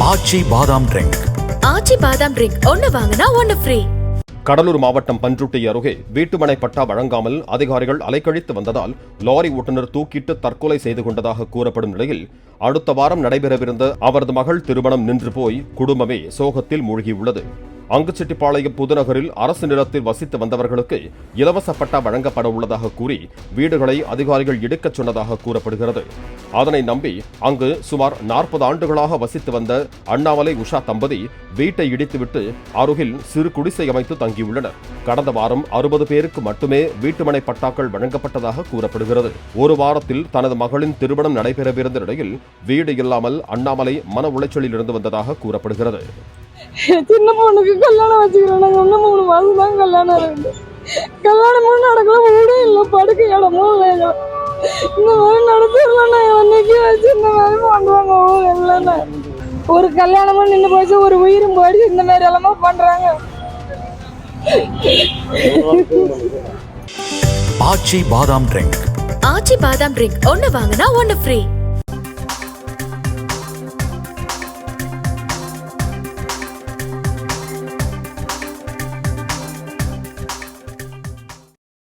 ஆச்சி பாதாம் ட்ரிங்க். ஆச்சி பாதாம் ட்ரிங்க் ஒன்னு வாங்கினா ஒன்னு ஃப்ரீ. கடலூர் மாவட்டம் பன்ருட்டி அருகே வீட்டுமனை பட்டா வழங்காமல் அதிகாரிகள் அலைக்கழித்து வந்ததால் லாரி ஓட்டுநர் தூக்கிட்டு தற்கொலை செய்து கொண்டதாக கூறப்படும் நிலையில் அடுத்த வாரம் நடைபெறவிருந்த அவரது மகள் திருமணம் நின்று போய் குடும்பமே சோகத்தில் மூழ்கியுள்ளது. அங்குச்செட்டிப்பாளையம் புதுநகரில் அரசு நிலத்தில் வசித்து வந்தவர்களுக்கு இலவச பட்டா வழங்கப்பட உள்ளதாக கூறி வீடுகளை அதிகாரிகள் இடிக்கச் சொன்னதாக கூறப்படுகிறது. அதனை நம்பி அங்கு சுமார் 40 ஆண்டுகளாக வசித்து வந்த அண்ணாமலை உஷா தம்பதி வீட்டை இடித்துவிட்டு அருகில் சிறு குடிசை அமைத்து தங்கியுள்ளனர். கடந்த வாரம் 60 பேருக்கு மட்டுமே வீட்டுமனை பட்டாக்கள் வழங்கப்பட்டதாக கூறப்படுகிறது. ஒரு வாரத்தில் தனது மகளின் திருமணம் நடைபெறவிருந்த நிலையில் வீடு இல்லாமல் அண்ணாமலை மன உளைச்சலில் இருந்து வந்ததாக கூறப்படுகிறது. சின்ன பொண்ணுக்கு கல்யாணம் வச்சுக்கிறோம். நாங்கள் இன்னும் 3 மாதம் தான் கல்யாணம் இருக்கு. கல்யாணமும் நடக்கல, வீடும் இல்லை, படுக்க இடமும் இல்லை. இந்த மாதிரி நடத்திடலாம். அன்னைக்கு வச்சு இந்த மாதிரி பண்ணுவாங்க. இல்லைண்ணா, ஒரு கல்யாணமும் நின்று போச்சு, ஒரு உயிரும் போயிடுச்சு. இந்த மாதிரி எல்லாமே பண்றாங்க. ஆச்சி பாதாம் ட்ரிங்க். ஆச்சி பாதாம் ட்ரிங்க் ஒன்னு வாங்கினா ஒன்னு ஃப்ரீ.